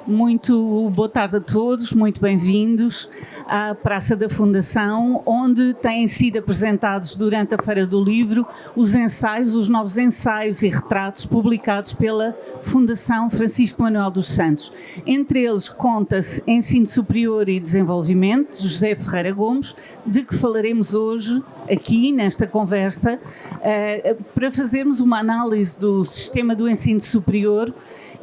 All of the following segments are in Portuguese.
Muito boa tarde a todos, muito bem-vindos à Praça da Fundação, onde têm sido apresentados durante a Feira do Livro os novos ensaios e retratos publicados pela Fundação Francisco Manuel dos Santos. Entre eles conta-se Ensino Superior e Desenvolvimento, de José Ferreira Gomes, de que falaremos hoje aqui nesta conversa, para fazermos uma análise do sistema do ensino superior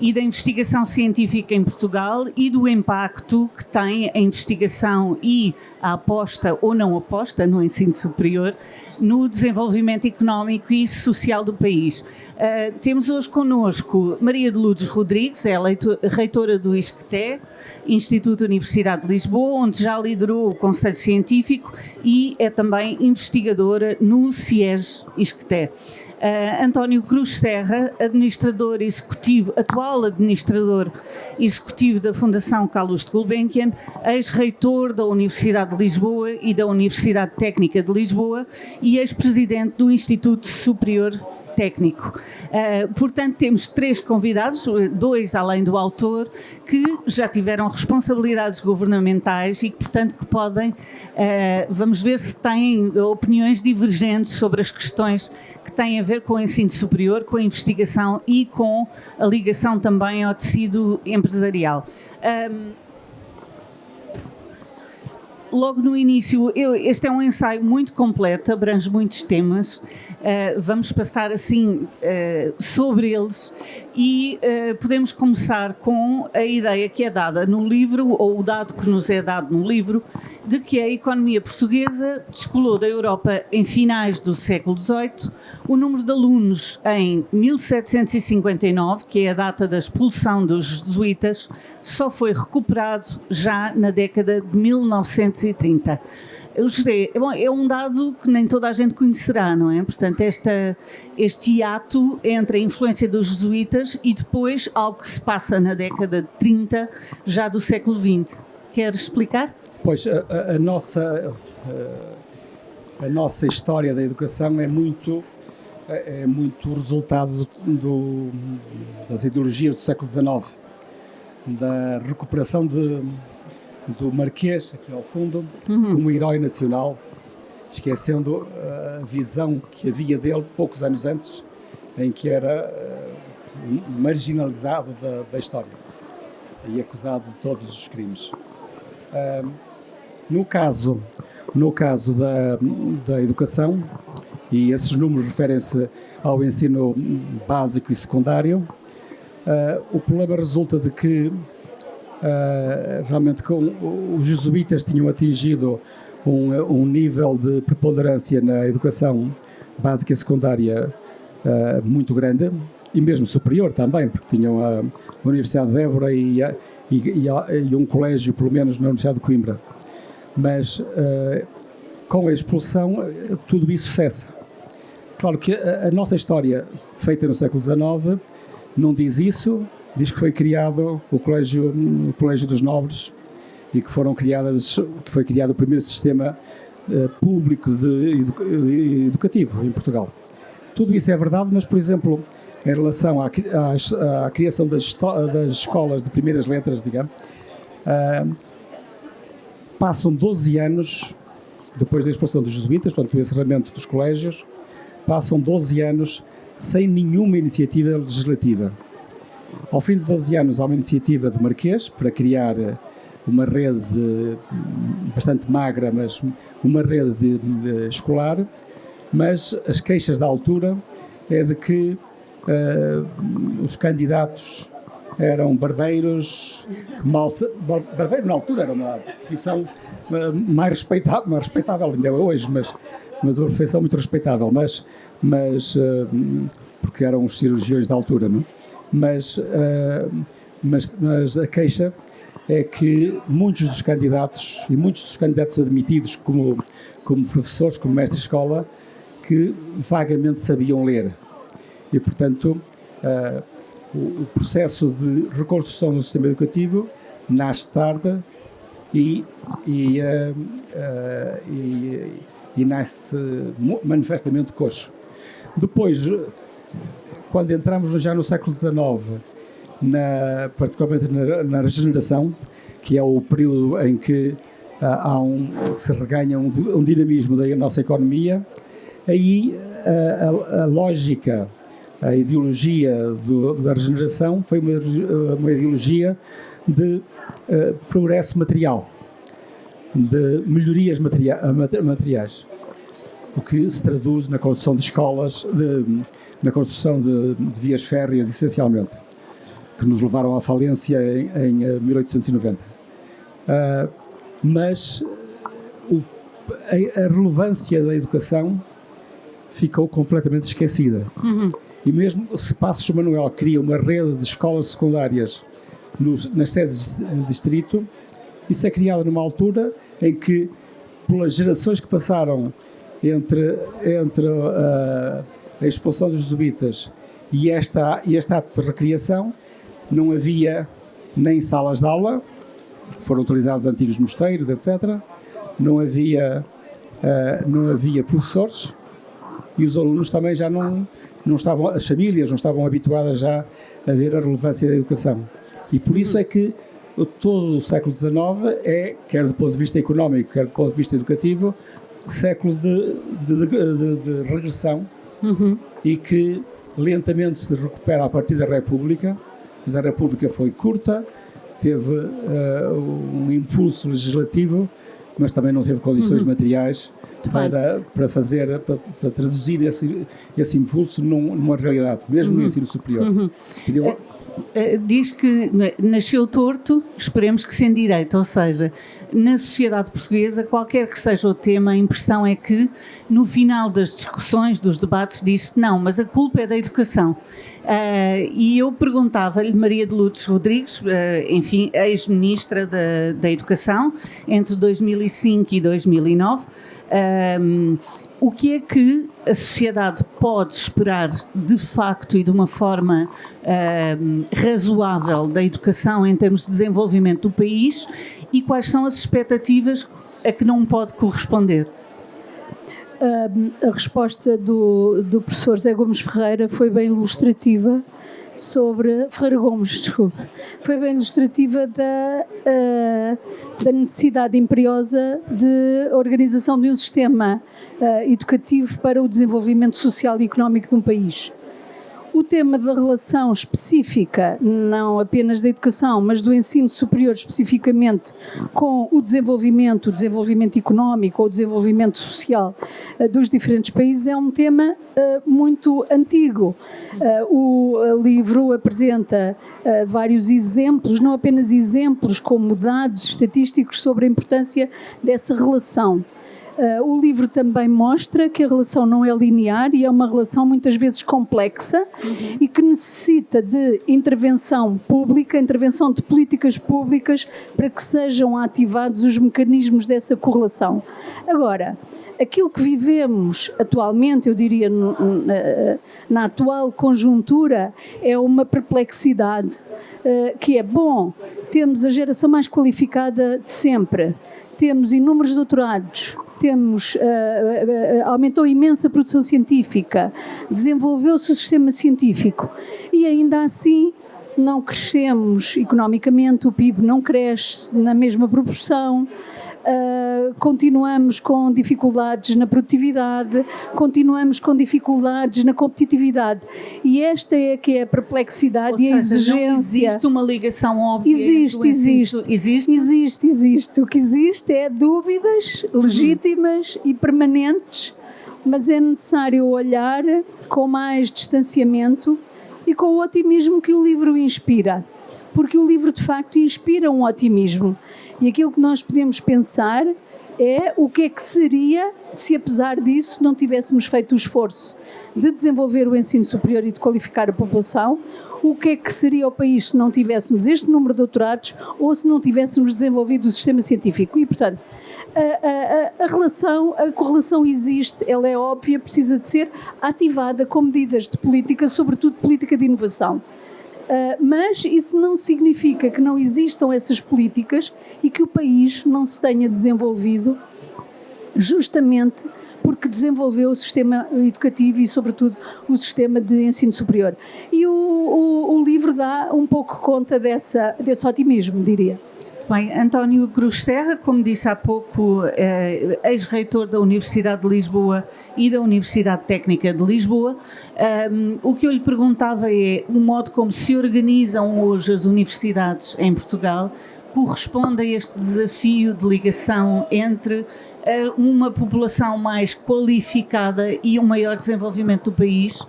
e da investigação científica em Portugal e do impacto que tem a investigação e a aposta ou não aposta no ensino superior no desenvolvimento económico e social do país. Temos hoje connosco Maria de Lourdes Rodrigues, é reitora do ISCTE, Instituto Universidade de Lisboa, onde já liderou o Conselho Científico e é também investigadora no CIES-ISCTE. António Cruz Serra, atual administrador executivo da Fundação Carlos de Gulbenkian, ex-reitor da Universidade de Lisboa e da Universidade Técnica de Lisboa e ex-presidente do Instituto Superior Técnico. Portanto, temos 3 convidados, 2 além do autor, que já tiveram responsabilidades governamentais e que, portanto, que podem, vamos ver se têm opiniões divergentes sobre as questões que têm a ver com o ensino superior, com a investigação e com a ligação também ao tecido empresarial. Logo no início, este é um ensaio muito completo, abrange muitos temas, vamos passar assim sobre eles e podemos começar com a ideia que é dada no livro, ou o dado que nos é dado no livro, de que a economia portuguesa descolou da Europa em finais do século XVIII. O número de alunos em 1759, que é a data da expulsão dos jesuítas, só foi recuperado já na década de 1930. José, é um dado que nem toda a gente conhecerá, não é? Portanto, este hiato entre a influência dos jesuítas e depois algo que se passa na década de 30, já do século XX. Queres explicar? Pois, a nossa história da educação é muito resultado das ideologias do século XIX, da recuperação do Marquês, aqui ao fundo, como herói nacional, esquecendo a visão que havia dele poucos anos antes, em que era marginalizado da história e acusado de todos os crimes. No caso da educação, e esses números referem-se ao ensino básico e secundário, o problema resulta de que realmente os jesuítas tinham atingido um nível de preponderância na educação básica e secundária muito grande, e mesmo superior também, porque tinham a Universidade de Évora e um colégio, pelo menos, na Universidade de Coimbra. Mas com a expulsão tudo isso cessa. Claro que a nossa história, feita no século XIX, não diz isso, diz que foi criado o Colégio dos Nobres e que foi criado o primeiro sistema público educativo em Portugal. Tudo isso é verdade, mas, por exemplo, em relação à criação das escolas de primeiras letras, digamos, passam 12 anos, depois da expulsão dos jesuítas, portanto, do encerramento dos colégios, passam 12 anos sem nenhuma iniciativa legislativa. Ao fim de 12 anos há uma iniciativa de Marquês para criar uma rede bastante magra, mas uma rede escolar, mas as queixas da altura é de que os candidatos eram barbeiros, barbeiro na altura era uma profissão mais respeitável, ainda é hoje, mas uma profissão muito respeitável, mas porque eram os cirurgiões da altura, não? Mas a queixa é que muitos dos candidatos admitidos como professores, como mestres de escola, que vagamente sabiam ler. E, portanto, o processo de reconstrução do sistema educativo nasce tarde e nasce manifestamente coxo. Depois, quando entramos já no século XIX particularmente na regeneração, que é o período em que se reganha um dinamismo da nossa economia. Aí a lógica, a ideologia da regeneração foi uma ideologia de progresso material, de melhorias materiais, o que se traduz na construção de escolas, na construção de vias férreas, essencialmente, que nos levaram à falência em 1890. Mas a relevância da educação ficou completamente esquecida. E mesmo se Passos Manuel cria uma rede de escolas secundárias nas sedes de distrito, isso é criado numa altura em que, pelas gerações que passaram entre a expulsão dos jesuítas e este ato de recriação, não havia nem salas de aula, foram utilizados antigos mosteiros, etc. Não havia professores, e os alunos também já não estavam, as famílias não estavam habituadas já a ver a relevância da educação. E por isso é que todo o século XIX quer do ponto de vista económico, quer do ponto de vista educativo, século de regressão, e que lentamente se recupera a partir da República, mas a República foi curta, teve um impulso legislativo, mas também não teve condições materiais para traduzir esse impulso numa realidade, mesmo no ensino superior. Diz que nasceu torto, esperemos que sem direito, ou seja, na sociedade portuguesa, qualquer que seja o tema, a impressão é que no final das discussões, dos debates, diz-se não, mas a culpa é da educação. E eu perguntava-lhe, Maria de Lourdes Rodrigues, enfim, ex-ministra da Educação, entre 2005 e 2009, o que é que a sociedade pode esperar de facto e de uma forma razoável da educação em termos de desenvolvimento do país e quais são as expectativas a que não pode corresponder? A resposta do professor Zé Gomes Ferreira foi bem ilustrativa Ferreira Gomes, desculpa, foi bem ilustrativa da necessidade imperiosa de organização de um sistema educativo para o desenvolvimento social e económico de um país. O tema da relação específica, não apenas da educação, mas do ensino superior especificamente com o desenvolvimento económico ou o desenvolvimento social dos diferentes países é um tema muito antigo. O livro apresenta vários exemplos, não apenas exemplos, como dados estatísticos sobre a importância dessa relação. O livro também mostra que a relação não é linear e é uma relação muitas vezes complexa e que necessita de intervenção pública, intervenção de políticas públicas para que sejam ativados os mecanismos dessa correlação. Agora, aquilo que vivemos atualmente, eu diria na atual conjuntura, é uma perplexidade que é bom, temos a geração mais qualificada de sempre, temos inúmeros doutorados, aumentou imenso a produção científica, desenvolveu-se o sistema científico e ainda assim não crescemos economicamente, o PIB não cresce na mesma proporção, continuamos com dificuldades na produtividade, continuamos com dificuldades na competitividade e esta é que é a perplexidade. Ou seja, e a exigência. Não existe uma ligação óbvia? Existe. O que existe é dúvidas legítimas e permanentes, mas é necessário olhar com mais distanciamento e com o otimismo que o livro inspira, porque o livro de facto inspira um otimismo. E aquilo que nós podemos pensar é o que é que seria se, apesar disso, não tivéssemos feito o esforço de desenvolver o ensino superior e de qualificar a população, o que é que seria o país se não tivéssemos este número de doutorados ou se não tivéssemos desenvolvido o sistema científico. E, portanto, a correlação existe, ela é óbvia, precisa de ser ativada com medidas de política, sobretudo política de inovação. Mas isso não significa que não existam essas políticas e que o país não se tenha desenvolvido justamente porque desenvolveu o sistema educativo e, sobretudo, o sistema de ensino superior. E o livro dá um pouco conta desse otimismo, diria. Bem, António Cruz Serra, como disse há pouco, ex-reitor da Universidade de Lisboa e da Universidade Técnica de Lisboa, o que eu lhe perguntava é o modo como se organizam hoje as universidades em Portugal corresponde a este desafio de ligação entre uma população mais qualificada e um maior desenvolvimento do país?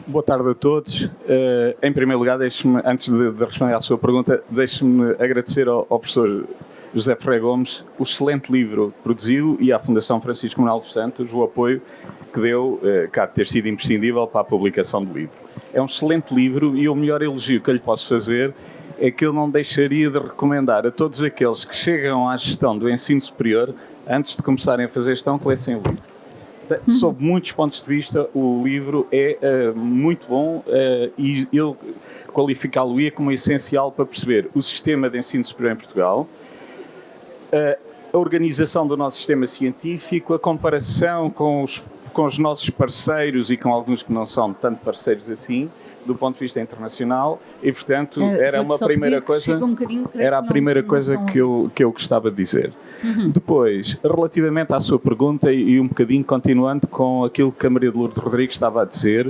Boa tarde a todos. Em primeiro lugar, antes de responder à sua pergunta, deixe-me agradecer ao professor José Ferreira Gomes o excelente livro que produziu e à Fundação Francisco Manuel dos Santos o apoio que deu, que há de ter sido imprescindível para a publicação do livro. É um excelente livro e o melhor elogio que eu lhe posso fazer é que eu não deixaria de recomendar a todos aqueles que chegam à gestão do ensino superior, antes de começarem a fazer gestão, que lessem o livro. Sob muitos pontos de vista, o livro é muito bom e eu qualificá-lo-ia como essencial para perceber o sistema de ensino superior em Portugal, a organização do nosso sistema científico, a comparação com os nossos parceiros e com alguns que não são tanto parceiros assim, do ponto de vista internacional, e portanto era uma primeira coisa, era a primeira coisa que eu gostava de dizer. Depois, relativamente à sua pergunta e um bocadinho continuando com aquilo que a Maria de Lourdes Rodrigues estava a dizer,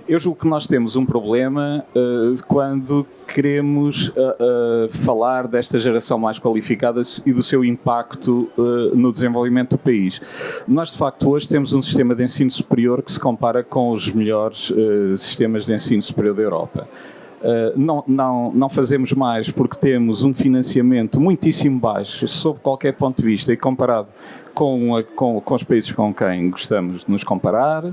eu julgo que nós temos um problema quando queremos falar desta geração mais qualificada e do seu impacto no desenvolvimento do país. Nós, de facto, hoje temos um sistema de ensino superior que se compara com os melhores sistemas de ensino superior da Europa. Não fazemos mais porque temos um financiamento muitíssimo baixo, sob qualquer ponto de vista, e comparado com os países com quem gostamos de nos comparar,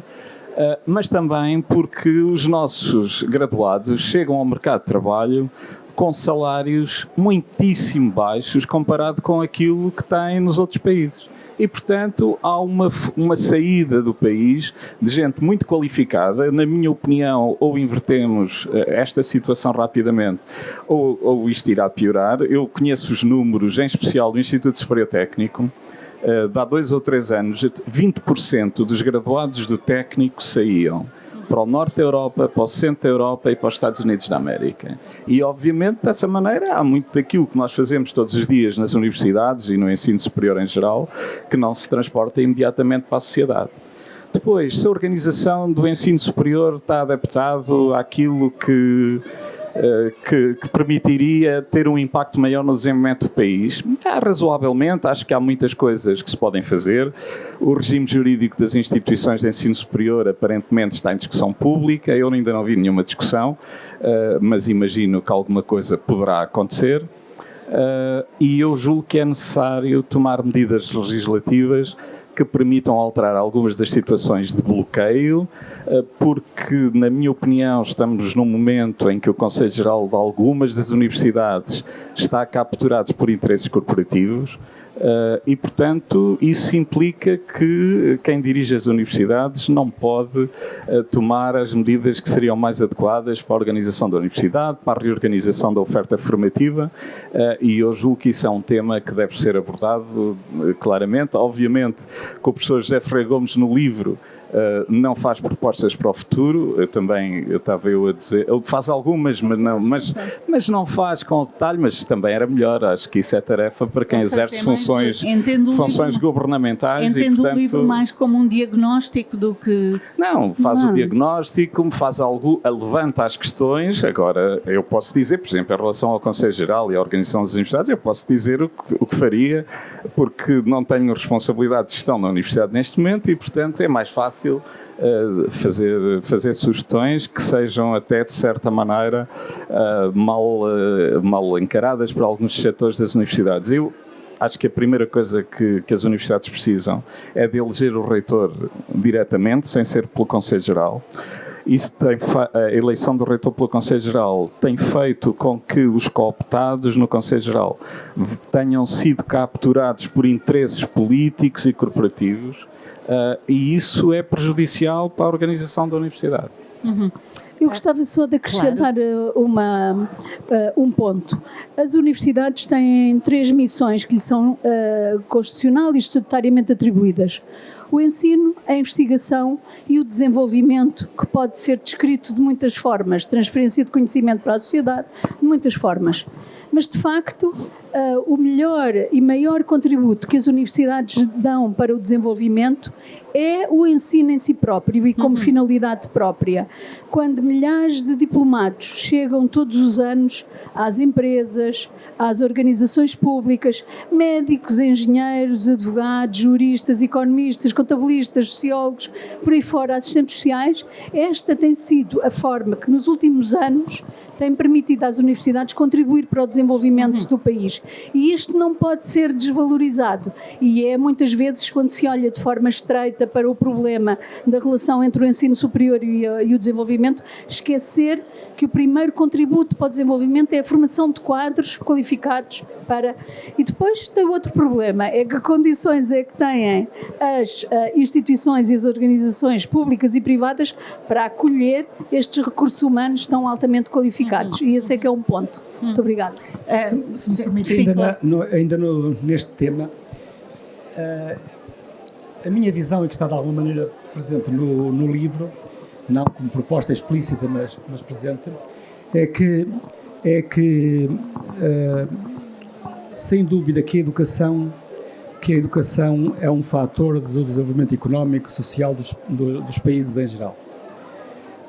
mas também porque os nossos graduados chegam ao mercado de trabalho com salários muitíssimo baixos comparado com aquilo que têm nos outros países. E, portanto, há uma saída do país de gente muito qualificada. Na minha opinião, ou invertemos esta situação rapidamente, ou isto irá piorar. Eu conheço os números, em especial do Instituto Superior Técnico. De há 2 ou 3 anos, 20% dos graduados do técnico saíam para o norte da Europa, para o centro da Europa e para os Estados Unidos da América. E, obviamente, dessa maneira, há muito daquilo que nós fazemos todos os dias nas universidades e no ensino superior em geral, que não se transporta imediatamente para a sociedade. Depois, se a organização do ensino superior está adaptado àquilo que permitiria ter um impacto maior no desenvolvimento do país. Razoavelmente, acho que há muitas coisas que se podem fazer. O regime jurídico das instituições de ensino superior aparentemente está em discussão pública. Eu ainda não vi nenhuma discussão, mas imagino que alguma coisa poderá acontecer. E eu julgo que é necessário tomar medidas legislativas que permitam alterar algumas das situações de bloqueio, porque, na minha opinião, estamos num momento em que o Conselho Geral de algumas das universidades está capturado por interesses corporativos e, portanto, isso implica que quem dirige as universidades não pode tomar as medidas que seriam mais adequadas para a organização da universidade, para a reorganização da oferta formativa, e eu julgo que isso é um tema que deve ser abordado claramente. Obviamente que o professor José Ferreira Gomes, no livro, não faz propostas para o futuro, estava eu a dizer, ele faz algumas, mas não faz com detalhe, mas também era melhor. Acho que isso é tarefa para quem exerce funções governamentais. Entendo o livro mais como um diagnóstico do que... Não, faz o diagnóstico, levanta as questões. Agora, eu posso dizer, por exemplo, em relação ao Conselho Geral e à Organização das Universidades, eu posso dizer o que faria, porque não tenho responsabilidade de gestão na Universidade neste momento e, portanto, é mais fácil fazer sugestões que sejam até, de certa maneira, mal encaradas por alguns setores das universidades. Eu acho que a primeira coisa que as universidades precisam é de eleger o reitor diretamente, sem ser pelo Conselho Geral. A eleição do reitor pelo Conselho Geral tem feito com que os cooptados no Conselho Geral tenham sido capturados por interesses políticos e corporativos, e isso é prejudicial para a organização da universidade. Eu gostava só de acrescentar um ponto. As universidades têm 3 missões que lhes são constitucional e estatutariamente atribuídas: o ensino, a investigação e o desenvolvimento, que pode ser descrito de muitas formas, transferência de conhecimento para a sociedade, de muitas formas. Mas, de facto, o melhor e maior contributo que as universidades dão para o desenvolvimento é o ensino em si próprio e como finalidade própria. Quando milhares de diplomados chegam todos os anos às empresas, às organizações públicas, médicos, engenheiros, advogados, juristas, economistas, contabilistas, sociólogos, por aí fora, assistentes sociais, esta tem sido a forma que nos últimos anos tem permitido às universidades contribuir para o desenvolvimento do país. E isto não pode ser desvalorizado. E é muitas vezes, quando se olha de forma estreita para o problema da relação entre o ensino superior e o desenvolvimento, esquecer que o primeiro contributo para o desenvolvimento é a formação de quadros qualificados para... E depois tem outro problema, é que condições é que têm as instituições e as organizações públicas e privadas para acolher estes recursos humanos tão altamente qualificados. E esse é que é um ponto. Muito obrigada. Se me permite, neste tema, a minha visão, e que está de alguma maneira presente no livro, não como proposta explícita, mas presente, é que sem dúvida que a educação é um fator do desenvolvimento económico e social dos países em geral.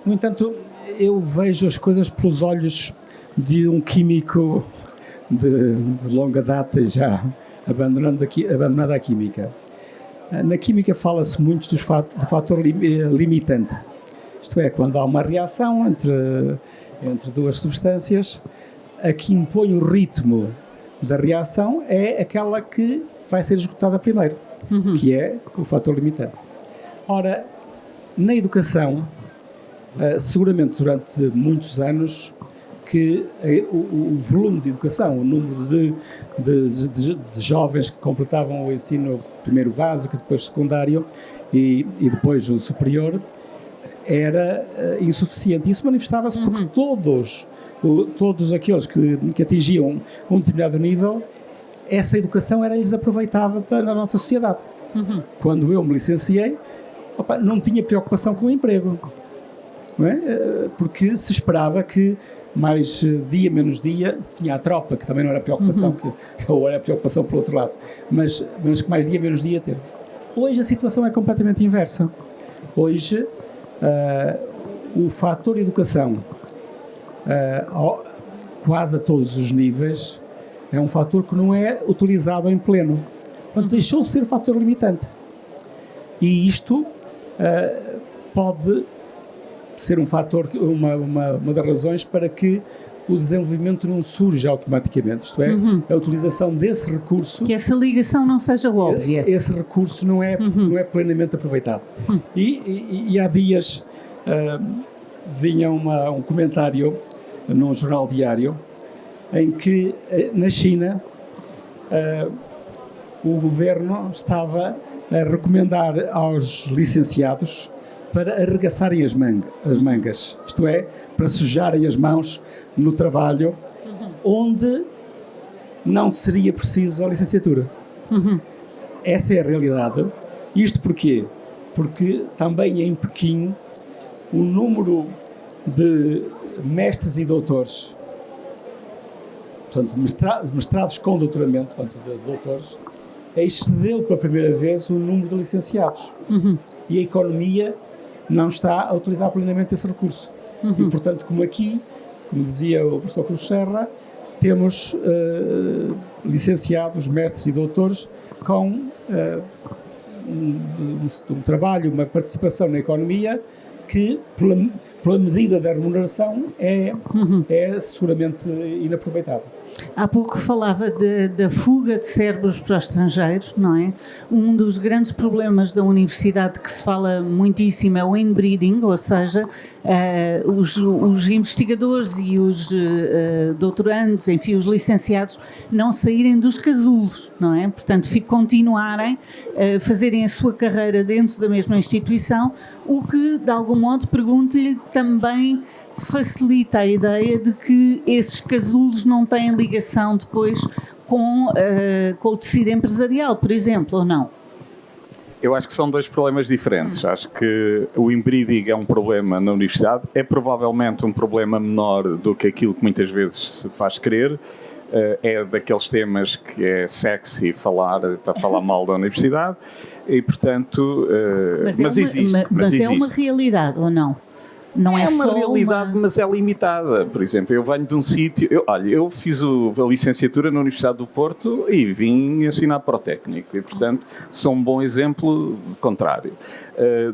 No entanto, eu vejo as coisas pelos olhos de um químico de longa data, já abandonada a química. Na química fala-se muito do fator limitante. Isto é, quando há uma reação entre duas substâncias, a que impõe o ritmo da reação é aquela que vai ser esgotada primeiro, que é o fator limitante. Ora, na educação, seguramente durante muitos anos, que o volume de educação, o número de jovens que completavam o ensino primeiro básico, depois secundário e depois o superior, era insuficiente. Isso manifestava-se porque todos aqueles que atingiam um determinado nível, essa educação era-lhes aproveitada na nossa sociedade. Quando eu me licenciei, não tinha preocupação com o emprego, não é? Porque se esperava que mais dia, menos dia, tinha a tropa, que também não era preocupação, ou era preocupação pelo outro lado, mas que mais dia, menos dia ter. Hoje a situação é completamente inversa. Hoje, o fator educação, quase a todos os níveis, é um fator que não é utilizado em pleno. Portanto, deixou de ser o fator limitante. E isto pode ser um fator, uma das razões para que o desenvolvimento não surja automaticamente, isto é, a utilização desse recurso... Que essa ligação não seja óbvia. Esse recurso não é plenamente aproveitado. E há dias vinha um comentário num jornal diário em que na China o governo estava a recomendar aos licenciados para arregaçarem as mangas, isto é, para sujarem as mãos no trabalho onde não seria preciso a licenciatura. Essa é a realidade. Isto porquê? Porque também em Pequim o número de mestres e doutores, portanto, mestrados com doutoramento, portanto, de doutores, excedeu pela primeira vez o número de licenciados. E a economia não está a utilizar plenamente esse recurso. E, portanto, como aqui, como dizia o professor Cruz Serra, temos licenciados, mestres e doutores com um trabalho, uma participação na economia que, pela medida da remuneração, é seguramente inaproveitado. Há pouco falava da fuga de cérebros para o estrangeiro, não é? Um dos grandes problemas da universidade que se fala muitíssimo é o inbreeding, ou seja, os investigadores e os doutorandos, enfim, os licenciados, não saírem dos casulos, não é? Portanto, continuarem a fazerem a sua carreira dentro da mesma instituição, o que, de algum modo, pergunto-lhe, também facilita a ideia de que esses casulos não têm ligação depois com o tecido empresarial, por exemplo, ou não? Eu acho que são dois problemas diferentes. Acho que o inbreeding é um problema na universidade, é provavelmente um problema menor do que aquilo que muitas vezes se faz crer. É daqueles temas que é sexy falar para falar mal da universidade e, portanto, mas existe. É uma realidade, ou não? Não é uma só realidade, mas é limitada. Por exemplo, eu venho de um sítio... Eu fiz a licenciatura na Universidade do Porto e vim ensinar para o técnico. E, portanto, sou um bom exemplo contrário.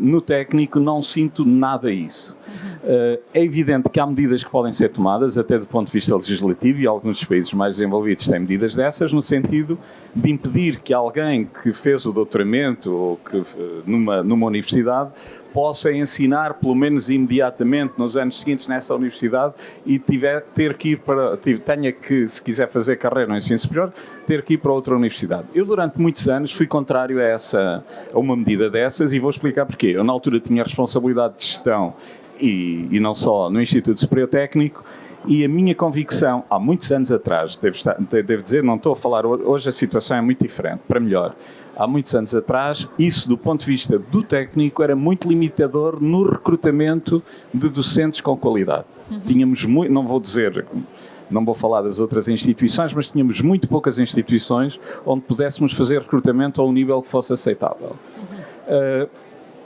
No técnico não sinto nada isso. É evidente que há medidas que podem ser tomadas, até do ponto de vista legislativo, e alguns dos países mais desenvolvidos têm medidas dessas, no sentido de impedir que alguém que fez o doutoramento ou que numa universidade possa ensinar, pelo menos imediatamente, nos anos seguintes nessa universidade e tenha que, se quiser fazer carreira no ensino superior, ter que ir para outra universidade. Eu, durante muitos anos, fui contrário a uma medida dessas e vou explicar porquê. Eu, na altura, tinha responsabilidade de gestão e não só no Instituto Superior Técnico, e a minha convicção, há muitos anos atrás, devo dizer, não estou a falar hoje, a situação é muito diferente, para melhor. Há muitos anos atrás, isso do ponto de vista do técnico era muito limitador no recrutamento de docentes com qualidade. Tínhamos muito, não vou falar das outras instituições, mas tínhamos muito poucas instituições onde pudéssemos fazer recrutamento a um nível que fosse aceitável.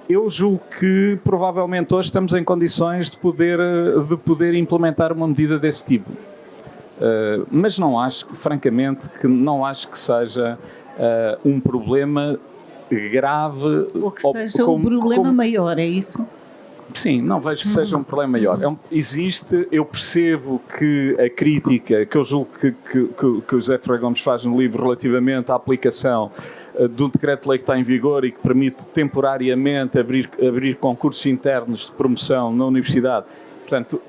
Eu julgo que provavelmente hoje estamos em condições de poder implementar uma medida desse tipo. Mas não acho, francamente, que seja um problema grave. Ou que seja um problema maior, é isso? Sim, não vejo que seja um problema maior. Eu percebo que a crítica, que eu julgo que o José Ferreira Gomes faz no livro relativamente à aplicação de um decreto-lei que está em vigor e que permite temporariamente abrir concursos internos de promoção na universidade, portanto,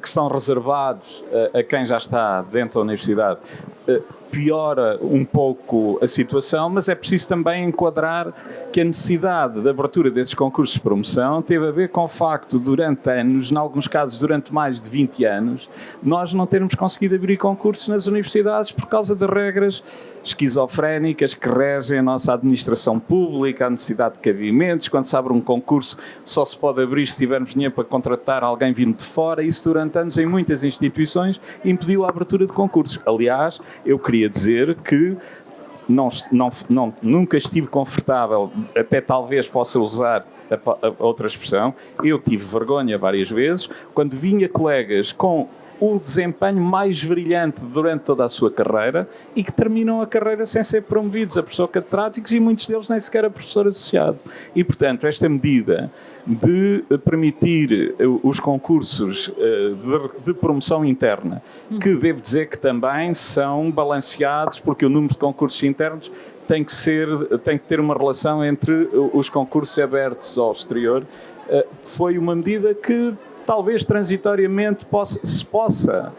que estão reservados a quem já está dentro da universidade, piora um pouco a situação, mas é preciso também enquadrar que a necessidade de abertura desses concursos de promoção teve a ver com o facto de, durante anos, em alguns casos durante mais de 20 anos, nós não termos conseguido abrir concursos nas universidades por causa de regras esquizofrénicas que regem a nossa administração pública, a necessidade de cabimentos. Quando se abre um concurso, só se pode abrir se tivermos dinheiro para contratar alguém vindo de fora. Isso, durante anos, em muitas instituições, impediu a abertura de concursos. Aliás, eu queria dizer que nunca estive confortável, até talvez possa usar a outra expressão, eu tive vergonha várias vezes, quando vinha colegas com o desempenho mais brilhante durante toda a sua carreira e que terminam a carreira sem ser promovidos a professor catedráticos e muitos deles nem sequer a professor associado. E, portanto, esta medida de permitir os concursos de promoção interna, que devo dizer que também são balanceados, porque o número de concursos internos tem que ter uma relação entre os concursos abertos ao exterior, foi uma medida que talvez transitoriamente se possa,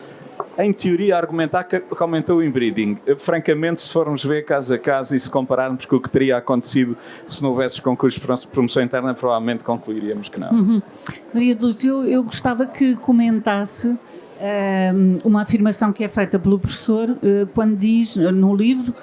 em teoria, argumentar que aumentou o inbreeding. Francamente, se formos ver caso a caso e se compararmos com o que teria acontecido se não houvesse concursos de promoção interna, provavelmente concluiríamos que não. Maria de Luz, eu gostava que comentasse uma afirmação que é feita pelo professor quando diz, no livro,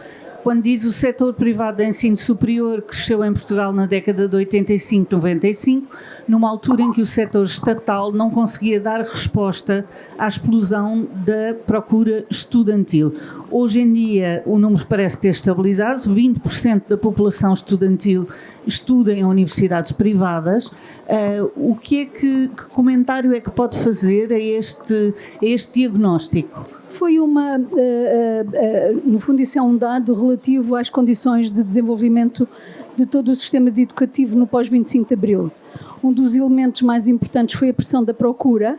quando diz o setor privado de ensino superior cresceu em Portugal na década de 85-95, numa altura em que o setor estatal não conseguia dar resposta à explosão da procura estudantil. Hoje em dia o número parece ter estabilizado, 20% da população estudantil estuda em universidades privadas. Que comentário é que pode fazer a este diagnóstico? Foi no fundo isso é um dado relativo às condições de desenvolvimento de todo o sistema educativo no pós-25 de Abril. Um dos elementos mais importantes foi a pressão da procura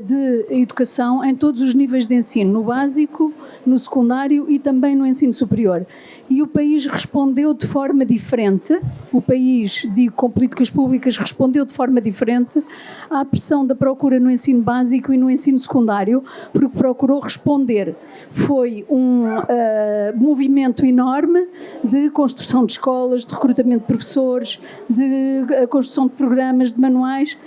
de educação em todos os níveis de ensino, no básico, no secundário e também no ensino superior. E o país respondeu de forma diferente, o país, digo, com políticas públicas, respondeu de forma diferente à pressão da procura no ensino básico e no ensino secundário, porque procurou responder. Foi um movimento enorme de construção de escolas, de recrutamento de professores, de construção de programas, de manuais.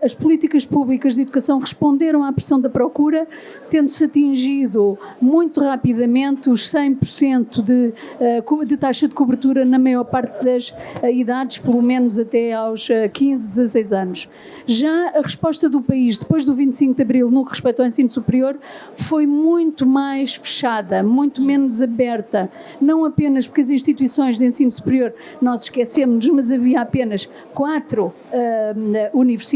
As políticas públicas de educação responderam à pressão da procura, tendo-se atingido muito rapidamente os 100% de taxa de cobertura na maior parte das idades, pelo menos até aos 15, 16 anos. Já a resposta do país, depois do 25 de Abril, no que respeita ao ensino superior, foi muito mais fechada, muito menos aberta, não apenas porque as instituições de ensino superior, nós esquecemos, mas havia apenas 4 universidades,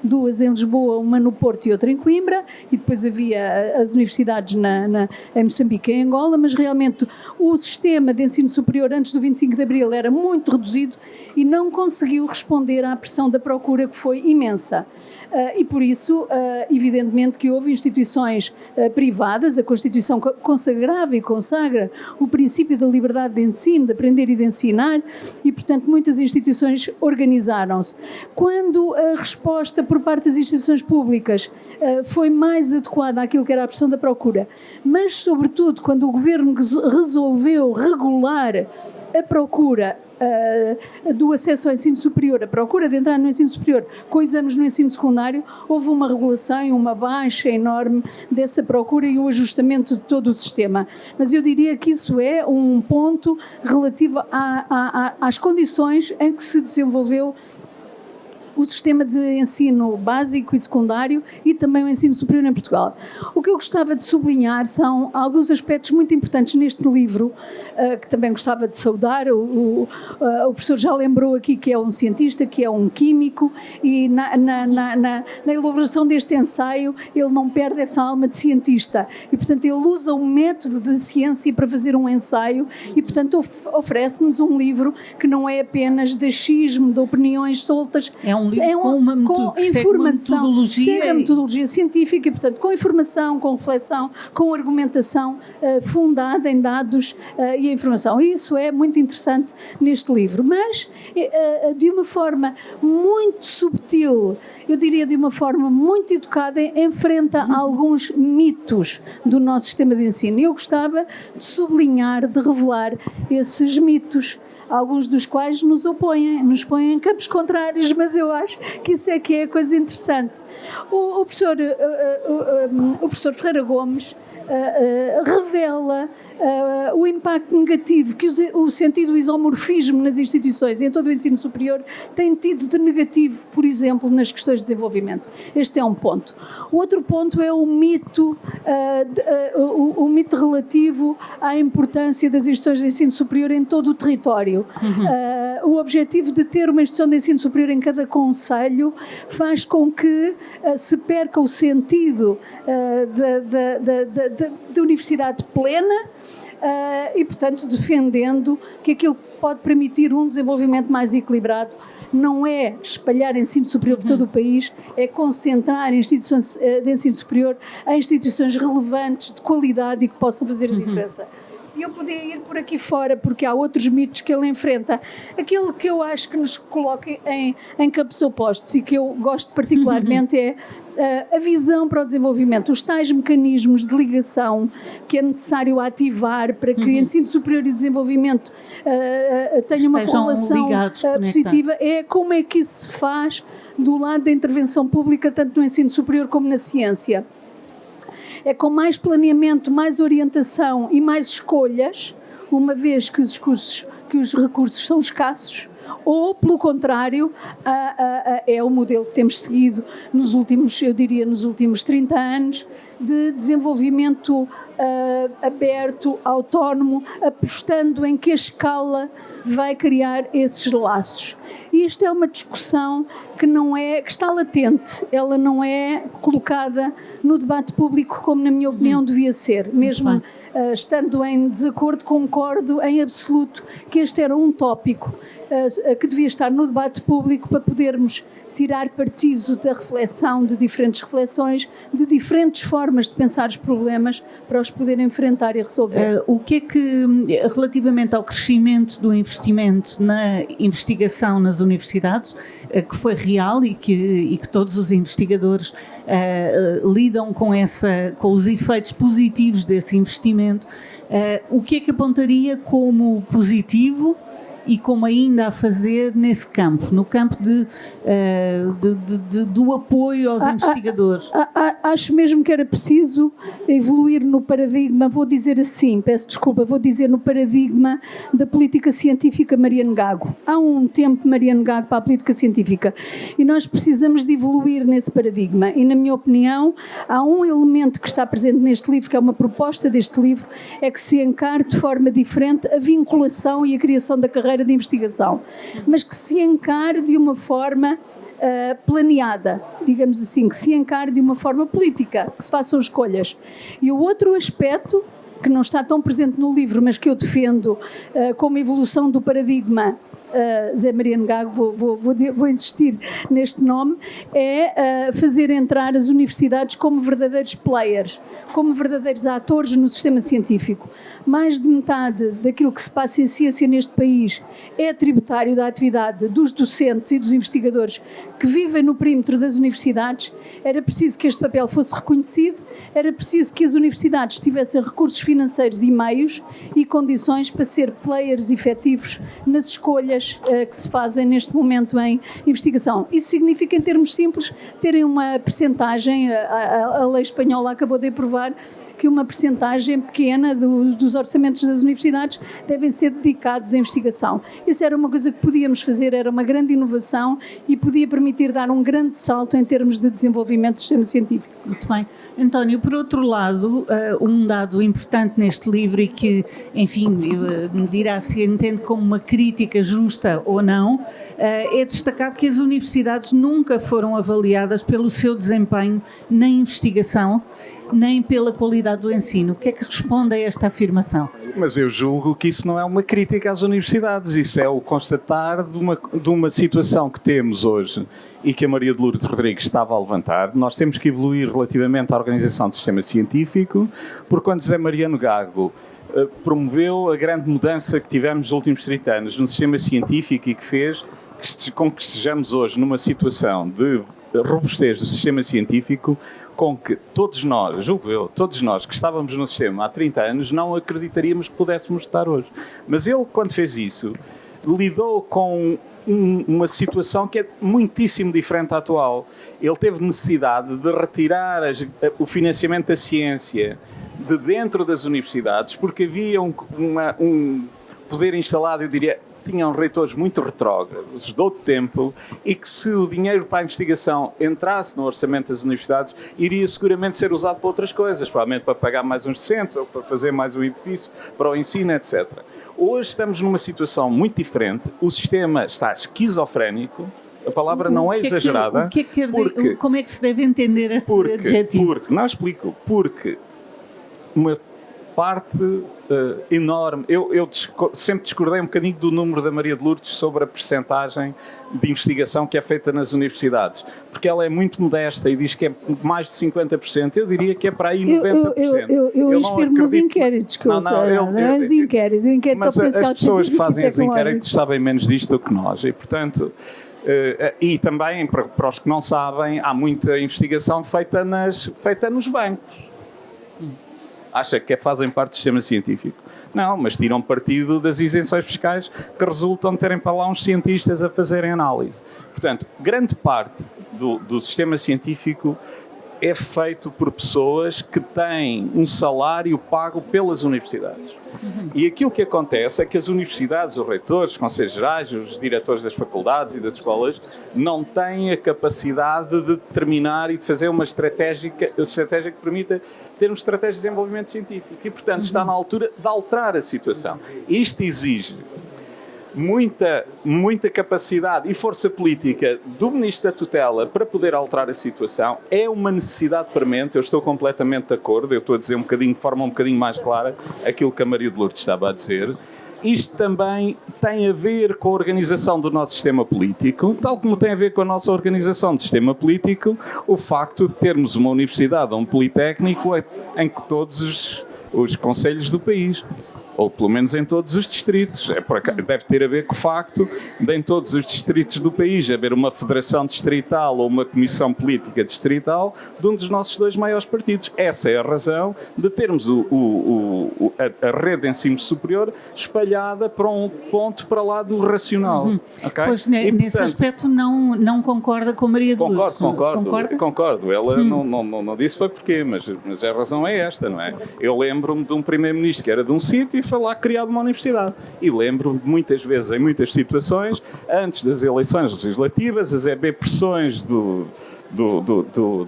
2 em Lisboa, uma no Porto e outra em Coimbra, e depois havia as universidades em Moçambique e em Angola, mas realmente o sistema de ensino superior antes do 25 de Abril era muito reduzido e não conseguiu responder à pressão da procura, que foi imensa. E por isso, evidentemente que houve instituições privadas, a Constituição consagrava e consagra o princípio da liberdade de ensino, de aprender e de ensinar, e portanto muitas instituições organizaram-se. Quando a resposta por parte das instituições públicas foi mais adequada àquilo que era a pressão da procura, mas sobretudo quando o Governo resolveu regular a procura do acesso ao ensino superior, a procura de entrar no ensino superior com exames no ensino secundário, houve uma regulação e uma baixa enorme dessa procura e o ajustamento de todo o sistema. Mas eu diria que isso é um ponto relativo às condições em que se desenvolveu o sistema de ensino básico e secundário e também o ensino superior em Portugal. O que eu gostava de sublinhar são alguns aspectos muito importantes neste livro, que também gostava de saudar. O professor já lembrou aqui que é um cientista, que é um químico, e na elaboração deste ensaio ele não perde essa alma de cientista e, portanto, ele usa um método de ciência para fazer um ensaio e, portanto, oferece-nos um livro que não é apenas de achismo, de opiniões soltas. É um livro com uma informação, segue a metodologia científica e, portanto, com informação, com reflexão, com argumentação fundada em dados e informação. E isso é muito interessante neste livro, mas de uma forma muito subtil, eu diria de uma forma muito educada, enfrenta alguns mitos do nosso sistema de ensino. Eu gostava de sublinhar, de revelar esses mitos, alguns dos quais nos põem em campos contrários, mas eu acho que isso é que é a coisa interessante. O professor Ferreira Gomes revela o impacto negativo que o sentido isomorfismo nas instituições e em todo o ensino superior tem tido de negativo, por exemplo, nas questões de desenvolvimento. Este é um ponto. O outro ponto é o mito relativo à importância das instituições de ensino superior em todo o território. O objetivo de ter uma instituição de ensino superior em cada concelho faz com que se perca o sentido da universidade plena, e, portanto, defendendo que aquilo pode permitir um desenvolvimento mais equilibrado não é espalhar ensino superior por todo o país, é concentrar instituições de ensino superior em instituições relevantes, de qualidade e que possam fazer a diferença. E eu podia ir por aqui fora, porque há outros mitos que ele enfrenta. Aquele que eu acho que nos coloca em campos opostos e que eu gosto particularmente é a visão para o desenvolvimento, os tais mecanismos de ligação que é necessário ativar para que ensino superior e desenvolvimento tenham uma correlação positiva. É como é que isso se faz do lado da intervenção pública, tanto no ensino superior como na ciência. É com mais planeamento, mais orientação e mais escolhas, uma vez que os recursos são escassos, ou, pelo contrário, é o modelo que temos seguido nos últimos 30 anos, de desenvolvimento aberto, autónomo, apostando em que a escala vai criar esses laços. E isto é uma discussão que está latente, ela não é colocada no debate público como, na minha opinião, devia ser. Mesmo estando em desacordo, concordo em absoluto que este era um tópico que devia estar no debate público para podermos tirar partido da reflexão, de diferentes reflexões, de diferentes formas de pensar os problemas para os poder enfrentar e resolver. O que é que, relativamente ao crescimento do investimento na investigação nas universidades, que foi real e que todos os investigadores lidam com os efeitos positivos desse investimento, o que é que apontaria como positivo e como ainda a fazer nesse campo, no campo do apoio aos investigadores? Acho mesmo que era preciso evoluir no paradigma, vou dizer assim, peço desculpa, vou dizer no paradigma da política científica Mariano Gago. Há um tempo Mariano Gago para a política científica e nós precisamos de evoluir nesse paradigma e, na minha opinião, há um elemento que está presente neste livro, que é uma proposta deste livro, é que se encare de forma diferente a vinculação e a criação da carreira de investigação, mas que se encare de uma forma planeada, digamos assim, que se encare de uma forma política, que se façam escolhas. E o outro aspecto, que não está tão presente no livro, mas que eu defendo como evolução do paradigma Zé Mariano Gago, vou insistir neste nome, é fazer entrar as universidades como verdadeiros players, como verdadeiros atores no sistema científico. Mais de metade daquilo que se passa em ciência neste país é tributário da atividade dos docentes e dos investigadores que vivem no perímetro das universidades. Era preciso que este papel fosse reconhecido, era preciso que as universidades tivessem recursos financeiros e meios e condições para ser players efetivos nas escolhas que se fazem neste momento em investigação. Isso significa, em termos simples, terem uma percentagem, a lei espanhola acabou de aprovar, que uma percentagem pequena dos orçamentos das universidades devem ser dedicados à investigação. Isso era uma coisa que podíamos fazer, era uma grande inovação e podia permitir dar um grande salto em termos de desenvolvimento do sistema científico. Muito bem. António, por outro lado, um dado importante neste livro e que, enfim, me dirá se entende como uma crítica justa ou não, é destacado que as universidades nunca foram avaliadas pelo seu desempenho na investigação, nem pela qualidade do ensino. O que é que responde a esta afirmação? Mas eu julgo que isso não é uma crítica às universidades, isso é o constatar de uma situação que temos hoje e que a Maria de Lourdes Rodrigues estava a levantar. Nós temos que evoluir relativamente à organização do sistema científico, porque quando Zé Mariano Gago promoveu a grande mudança que tivemos nos últimos 30 anos no sistema científico e que fez com que estejamos hoje numa situação de robustez do sistema científico, com que todos nós, julgo eu, todos nós que estávamos no sistema há 30 anos não acreditaríamos que pudéssemos estar hoje. Mas ele, quando fez isso, lidou com uma situação que é muitíssimo diferente da atual. Ele teve necessidade de retirar o financiamento da ciência de dentro das universidades, porque havia um poder instalado, eu diria, tinham reitores muito retrógrados, de outro tempo, e que se o dinheiro para a investigação entrasse no orçamento das universidades, iria seguramente ser usado para outras coisas, provavelmente para pagar mais uns docentes, ou para fazer mais um edifício para o ensino, etc. Hoje estamos numa situação muito diferente, o sistema está esquizofrénico, a palavra não é exagerada. Como é que se deve entender esse adjetivo? Não explico. Porque uma parte enorme. Eu sempre discordei um bocadinho do número da Maria de Lourdes sobre a percentagem de investigação que é feita nas universidades, porque ela é muito modesta e diz que é mais de 50%. Eu diria que é para aí 90%. Eu inspiro-me os inquéritos que os inquéritos. Mas as pessoas que fazem os inquéritos sabem menos disto do que nós e, portanto... e também, para os que não sabem, há muita investigação feita nos bancos. Acha que fazem parte do sistema científico? Não, mas tiram partido das isenções fiscais que resultam de terem para lá uns cientistas a fazerem análise. Portanto, grande parte do sistema científico é feito por pessoas que têm um salário pago pelas universidades. E aquilo que acontece é que as universidades, os reitores, os conselhos gerais, os diretores das faculdades e das escolas não têm a capacidade de determinar e de fazer uma estratégia que permita ter uma estratégia de desenvolvimento científico. E, portanto, está na altura de alterar a situação. Isto exige muita capacidade e força política do Ministro da Tutela para poder alterar a situação. É uma necessidade premente, eu estou completamente de acordo, eu estou a dizer de forma um bocadinho mais clara aquilo que a Maria de Lourdes estava a dizer. isto também tem a ver com a organização do nosso sistema político, tal como tem a ver com a nossa organização do sistema político o facto de termos uma universidade ou um politécnico em que todos os concelhos do país, ou pelo menos em todos os distritos. Deve ter a ver com o facto de em todos os distritos do país haver uma federação distrital ou uma comissão política distrital de um dos nossos 2 maiores partidos. Essa é a razão de termos a rede de ensino superior espalhada para um ponto para lá do racional. Okay? Pois, nesse aspecto não concorda com Maria de Lourdes. Concordo. Ela não disse foi porquê, mas a razão é esta, não é? Eu lembro-me de um primeiro-ministro que era de um sítio e foi lá criado uma universidade. E lembro-me de muitas vezes, em muitas situações, antes das eleições legislativas, as pressões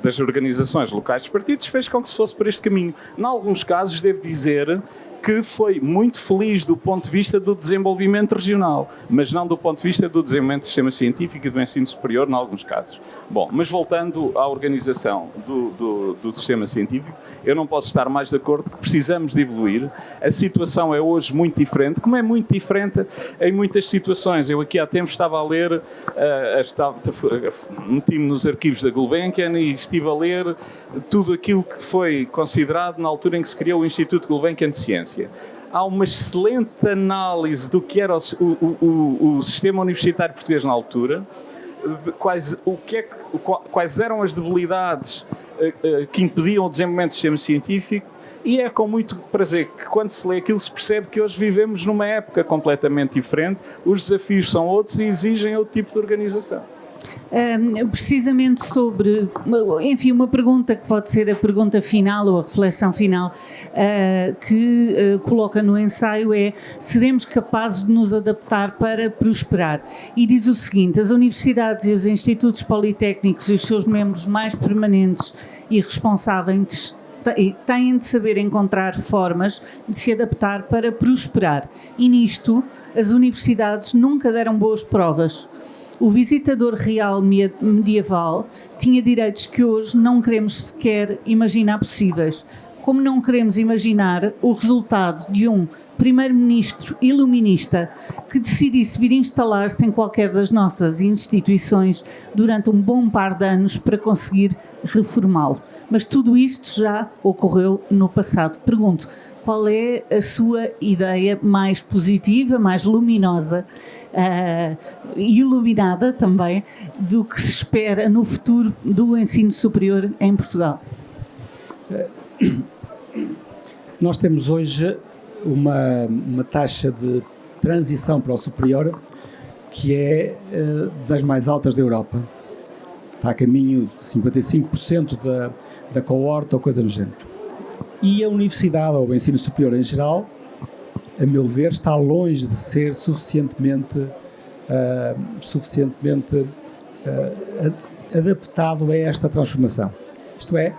das organizações locais dos partidos fez com que se fosse por este caminho. Em alguns casos, devo dizer que foi muito feliz do ponto de vista do desenvolvimento regional, mas não do ponto de vista do desenvolvimento do sistema científico e do ensino superior, em alguns casos. Bom, mas voltando à organização do sistema científico, eu não posso estar mais de acordo que precisamos de evoluir. A situação é hoje muito diferente, como é muito diferente em muitas situações. Eu aqui há tempos estava a ler, meti-me nos arquivos da Gulbenkian e estive a ler tudo aquilo que foi considerado na altura em que se criou o Instituto Gulbenkian de Ciência. Há uma excelente análise do que era o sistema universitário português na altura, de quais eram as debilidades que impediam o desenvolvimento do sistema científico, e é com muito prazer que quando se lê aquilo se percebe que hoje vivemos numa época completamente diferente, os desafios são outros e exigem outro tipo de organização. Precisamente sobre, enfim, uma pergunta que pode ser a pergunta final ou a reflexão final que coloca no ensaio é: seremos capazes de nos adaptar para prosperar? E diz o seguinte: as universidades e os institutos politécnicos e os seus membros mais permanentes e responsáveis têm de saber encontrar formas de se adaptar para prosperar. E nisto, as universidades nunca deram boas provas. O visitador real medieval tinha direitos que hoje não queremos sequer imaginar possíveis, como não queremos imaginar o resultado de um primeiro-ministro iluminista que decidisse vir instalar-se em qualquer das nossas instituições durante um bom par de anos para conseguir reformá-lo. Mas tudo isto já ocorreu no passado. Pergunto, qual é a sua ideia mais positiva, mais luminosa, iluminada também, do que se espera no futuro do ensino superior em Portugal? Nós temos hoje uma taxa de transição para o superior que é das mais altas da Europa. Está a caminho de 55% da coorte ou coisa do género. E a universidade ou o ensino superior em geral, a meu ver, está longe de ser suficientemente adaptado a esta transformação. Isto é,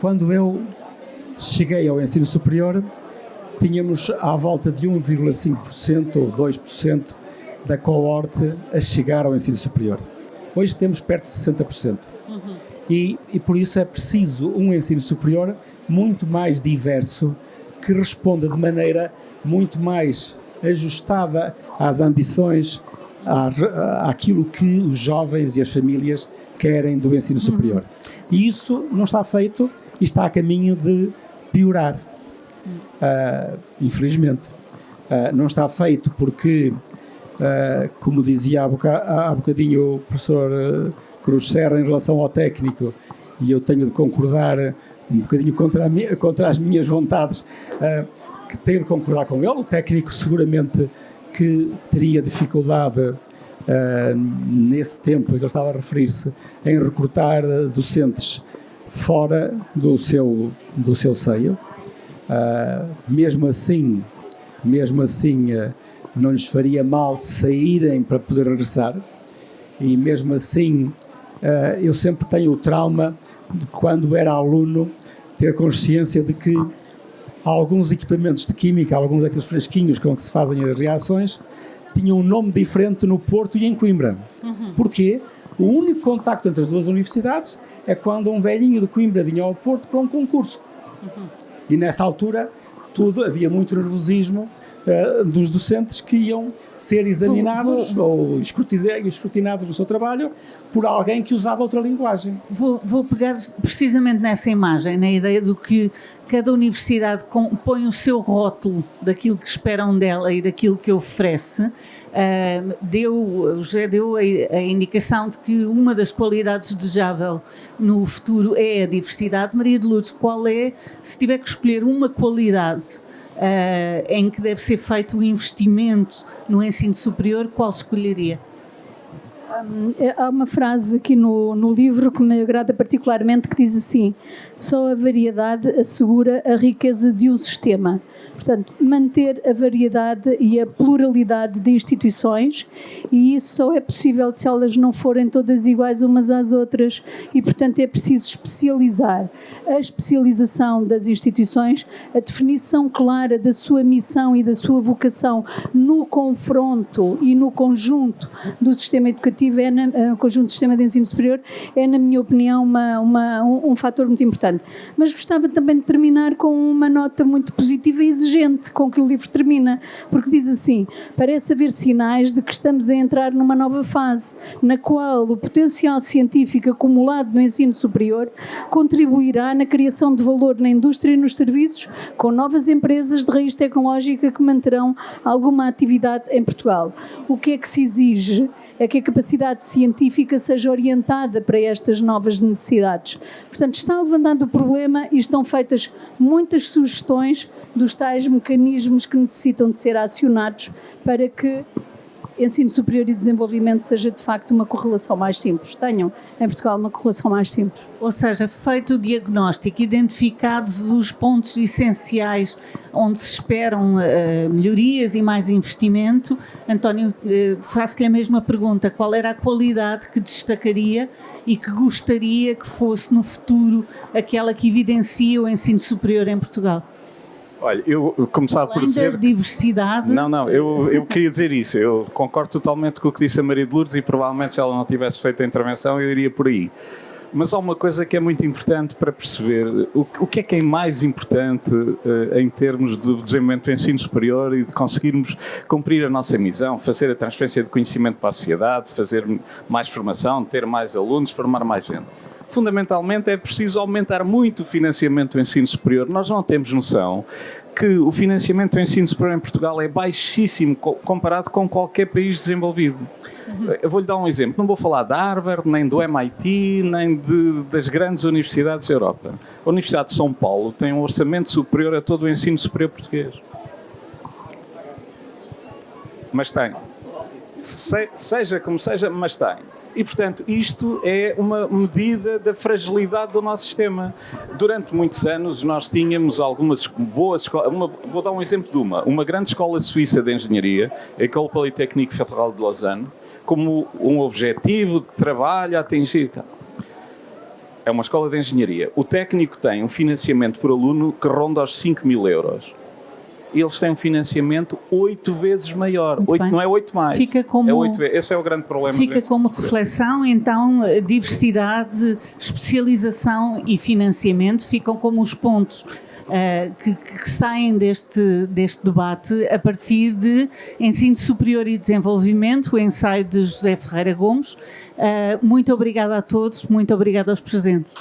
quando eu cheguei ao ensino superior, tínhamos à volta de 1,5% ou 2% da coorte a chegar ao ensino superior. Hoje temos perto de 60%. E por isso é preciso um ensino superior muito mais diverso, que responda de maneira muito mais ajustada às ambições, àquilo que os jovens e as famílias querem do ensino superior. E isso não está feito e está a caminho de piorar, infelizmente. Não está feito porque, como dizia há bocadinho o professor Cruz Serra em relação ao técnico, e eu tenho de concordar um bocadinho contra as minhas vontades, que tenho de concordar com ele. O técnico seguramente que teria dificuldade nesse tempo que ele estava a referir-se em recrutar docentes fora do seu seio. Mesmo assim não lhes faria mal saírem para poder regressar, e mesmo assim eu sempre tenho o trauma de quando era aluno ter consciência de que alguns equipamentos de química, alguns daqueles fresquinhos com que se fazem as reações, tinham um nome diferente no Porto e em Coimbra. Porquê? O único contacto entre as duas universidades é quando um velhinho de Coimbra vinha ao Porto para um concurso. E nessa altura havia muito nervosismo, dos docentes que iam ser examinados ou escrutinados no seu trabalho por alguém que usava outra linguagem. Vou pegar precisamente nessa imagem, na ideia do que cada universidade põe o seu rótulo daquilo que esperam dela e daquilo que oferece. O José deu a indicação de que uma das qualidades desejável no futuro é a diversidade. Maria de Lourdes, qual é, se tiver que escolher uma qualidade em que deve ser feito o investimento no ensino superior, qual escolheria? Há uma frase aqui no livro que me agrada particularmente, que diz assim: só a variedade assegura a riqueza de um sistema. Portanto, manter a variedade e a pluralidade de instituições, e isso só é possível se elas não forem todas iguais umas às outras, e portanto é preciso especializar. A especialização das instituições, a definição clara da sua missão e da sua vocação no confronto e no conjunto do sistema educativo, conjunto do sistema de ensino superior, é, na minha opinião, um fator muito importante. Mas gostava também de terminar com uma nota muito positiva e exigente com que o livro termina, porque diz assim: parece haver sinais de que estamos a entrar numa nova fase, na qual o potencial científico acumulado no ensino superior contribuirá na criação de valor na indústria e nos serviços, com novas empresas de raiz tecnológica que manterão alguma atividade em Portugal. O que é que se exige? É que a capacidade científica seja orientada para estas novas necessidades. Portanto, está levantado o problema e estão feitas muitas sugestões dos tais mecanismos que necessitam de ser acionados para que ensino superior e desenvolvimento seja de facto uma correlação mais simples. Tenham em Portugal uma correlação mais simples. Ou seja, feito o diagnóstico, identificados os pontos essenciais onde se esperam melhorias e mais investimento, António, faço-lhe a mesma pergunta: qual era a qualidade que destacaria e que gostaria que fosse no futuro aquela que evidencia o ensino superior em Portugal? Olha, eu começava por dizer... Além da diversidade... Não, eu queria dizer isso. Eu concordo totalmente com o que disse a Maria de Lourdes e provavelmente se ela não tivesse feito a intervenção eu iria por aí. Mas há uma coisa que é muito importante para perceber o que é mais importante em termos de desenvolvimento do ensino superior e de conseguirmos cumprir a nossa missão, fazer a transferência de conhecimento para a sociedade, fazer mais formação, ter mais alunos, formar mais gente. Fundamentalmente é preciso aumentar muito o financiamento do ensino superior. Nós não temos noção que o financiamento do ensino superior em Portugal é baixíssimo comparado com qualquer país desenvolvido. Eu vou-lhe dar um exemplo. Não vou falar da Harvard, nem do MIT, nem das grandes universidades da Europa. A Universidade de São Paulo tem um orçamento superior a todo o ensino superior português. Mas tem. Seja como seja, mas tem. E, portanto, isto é uma medida da fragilidade do nosso sistema. Durante muitos anos nós tínhamos algumas boas escolas, vou dar um exemplo de uma grande escola suíça de engenharia, a École Polytechnique Fédérale de Lausanne, como um objetivo de trabalho a atingir. É uma escola de engenharia. O técnico tem um financiamento por aluno que ronda aos 5.000 euros. Eles têm um financiamento 8 vezes maior. 8, não é 8 mais. Fica como, é 8 vezes. Esse é o grande problema. Fica como reflexão, então, diversidade, especialização e financiamento ficam como os pontos que saem deste debate a partir de ensino superior e desenvolvimento, o ensaio de José Ferreira Gomes. Muito obrigada a todos, muito obrigada aos presentes.